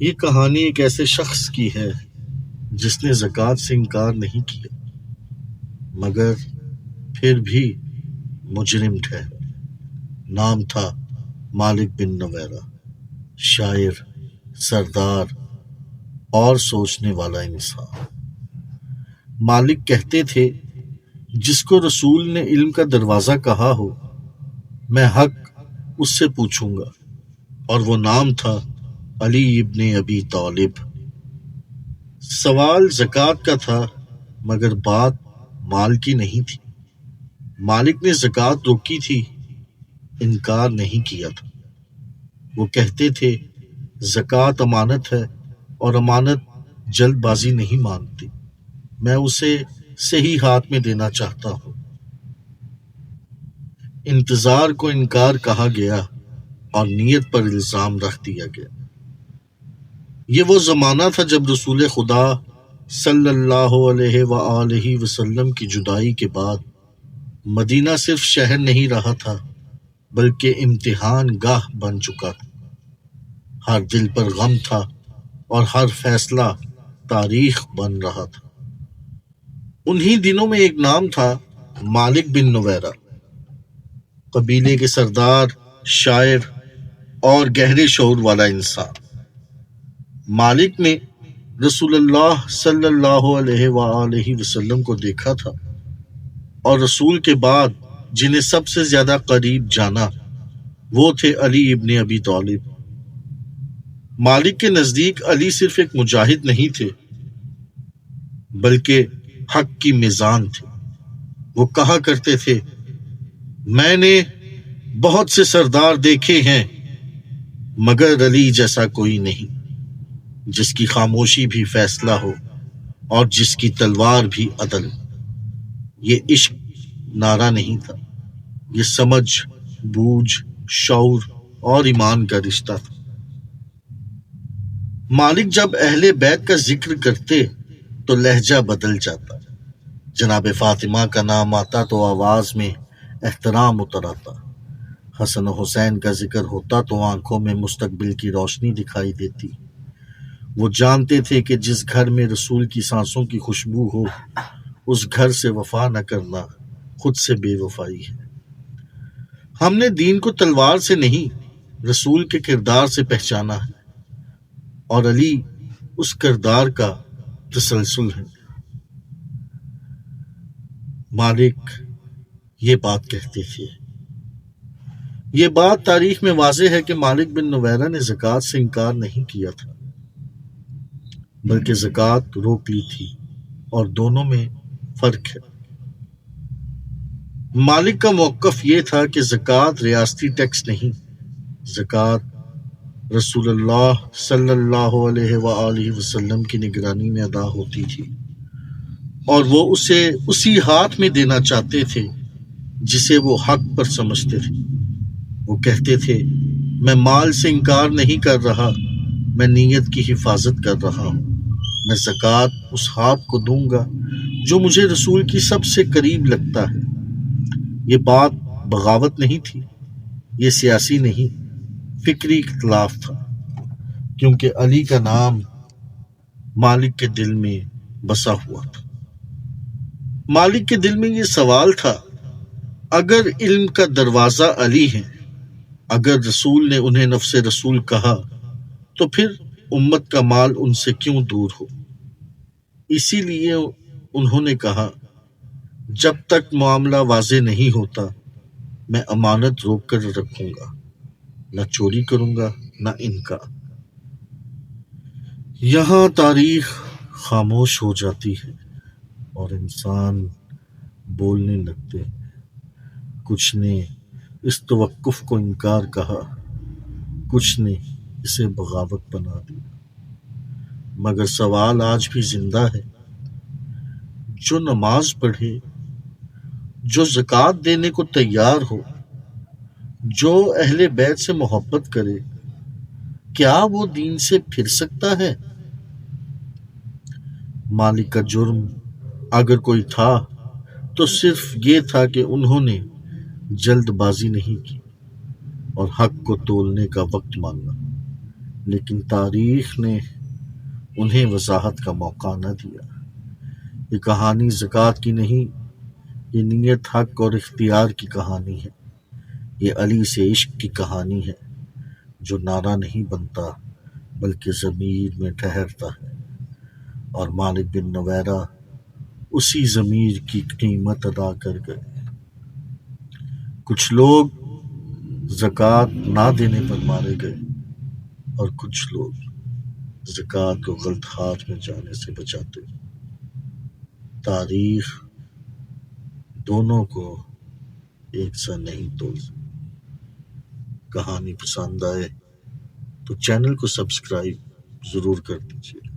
یہ کہانی ایک ایسے شخص کی ہے جس نے زکوٰۃ سے انکار نہیں کیا مگر پھر بھی مجرم ٹھہرا۔ نام تھا مالک بن نویرہ، شاعر، سردار اور سوچنے والا انسان۔ مالک کہتے تھے جس کو رسول نے علم کا دروازہ کہا ہو میں حق اس سے پوچھوں گا، اور وہ نام تھا علی ابن ابی طالب۔ سوال زکوٰۃ کا تھا مگر بات مال کی نہیں تھی۔ مالک نے زکوٰۃ روکی تھی، انکار نہیں کیا تھا۔ وہ کہتے تھے زکوٰۃ امانت ہے اور امانت جلد بازی نہیں مانگتی، میں اسے صحیح ہاتھ میں دینا چاہتا ہوں۔ انتظار کو انکار کہا گیا اور نیت پر الزام رکھ دیا گیا۔ یہ وہ زمانہ تھا جب رسول خدا صلی اللہ علیہ وآلہ وسلم کی جدائی کے بعد مدینہ صرف شہر نہیں رہا تھا بلکہ امتحان گاہ بن چکا تھا۔ ہر دل پر غم تھا اور ہر فیصلہ تاریخ بن رہا تھا۔ انہی دنوں میں ایک نام تھا مالک بن نویرہ، قبیلے کے سردار، شاعر اور گہرے شعور والا انسان۔ مالک نے رسول اللہ صلی اللہ علیہ وآلہ وسلم کو دیکھا تھا، اور رسول کے بعد جنہیں سب سے زیادہ قریب جانا وہ تھے علی ابن ابی طالب۔ مالک کے نزدیک علی صرف ایک مجاہد نہیں تھے بلکہ حق کی میزان تھے۔ وہ کہا کرتے تھے میں نے بہت سے سردار دیکھے ہیں مگر علی جیسا کوئی نہیں، جس کی خاموشی بھی فیصلہ ہو اور جس کی تلوار بھی عدل۔ یہ عشق نعرہ نہیں تھا، یہ سمجھ، بوجھ، شعور اور ایمان کا رشتہ تھا۔ مالک جب اہل بیت کا ذکر کرتے تو لہجہ بدل جاتا، جناب فاطمہ کا نام آتا تو آواز میں احترام اتر آتا، حسن و حسین کا ذکر ہوتا تو آنکھوں میں مستقبل کی روشنی دکھائی دیتی۔ وہ جانتے تھے کہ جس گھر میں رسول کی سانسوں کی خوشبو ہو اس گھر سے وفا نہ کرنا خود سے بے وفائی ہے۔ ہم نے دین کو تلوار سے نہیں رسول کے کردار سے پہچانا ہے، اور علی اس کردار کا تسلسل ہے۔ مالک یہ بات کہتے تھے۔ یہ بات تاریخ میں واضح ہے کہ مالک بن نویرہ نے زکوٰۃ سے انکار نہیں کیا تھا بلکہ زکوٰۃ روک لی تھی، اور دونوں میں فرق ہے۔ مالک کا موقف یہ تھا کہ زکوٰۃ ریاستی ٹیکس نہیں، زکوٰۃ رسول اللہ صلی اللہ علیہ وآلہ وسلم کی نگرانی میں ادا ہوتی تھی، اور وہ اسے اسی ہاتھ میں دینا چاہتے تھے جسے وہ حق پر سمجھتے تھے۔ وہ کہتے تھے میں مال سے انکار نہیں کر رہا، میں نیت کی حفاظت کر رہا ہوں۔ میں زکوٰۃ اس ہاتھ کو دوں گا جو مجھے رسول کی سب سے قریب لگتا ہے۔ یہ بات بغاوت نہیں تھی، یہ سیاسی نہیں، فکری اختلاف تھا، کیونکہ علی کا نام مالک کے دل میں بسا ہوا تھا۔ مالک کے دل میں یہ سوال تھا اگر علم کا دروازہ علی ہے، اگر رسول نے انہیں نفس رسول کہا تو پھر امت کا مال ان سے کیوں دور ہو؟ اسی لیے انہوں نے کہا جب تک معاملہ واضح نہیں ہوتا میں امانت روک کر رکھوں گا، نہ چوری کروں گا نہ انکار۔ یہاں تاریخ خاموش ہو جاتی ہے اور انسان بولنے لگتے ہیں۔ کچھ نے اس توقف کو انکار کہا، کچھ نے اسے بغاوت بنا دیا، مگر سوال آج بھی زندہ ہے۔ جو نماز پڑھے، جو زکوٰۃ دینے کو تیار ہو، جو اہل بیت سے محبت کرے، کیا وہ دین سے پھر سکتا ہے؟ مالک کا جرم اگر کوئی تھا تو صرف یہ تھا کہ انہوں نے جلد بازی نہیں کی اور حق کو تولنے کا وقت مانگا۔ لیکن تاریخ نے انہیں وضاحت کا موقع نہ دیا۔ یہ کہانی زکوٰۃ کی نہیں، یہ نیت، حق اور اختیار کی کہانی ہے۔ یہ علی سے عشق کی کہانی ہے جو نعرہ نہیں بنتا بلکہ ضمیر میں ٹھہرتا ہے، اور مالک بن نویرہ اسی ضمیر کی قیمت ادا کر گئے۔ کچھ لوگ زکوٰۃ نہ دینے پر مارے گئے اور کچھ لوگ زکوٰۃ کو غلط ہاتھ میں جانے سے بچاتے۔ تاریخ دونوں کو ایک سا نہیں تول سکتی۔ کہانی پسند آئے تو چینل کو سبسکرائب ضرور کر دیجیے۔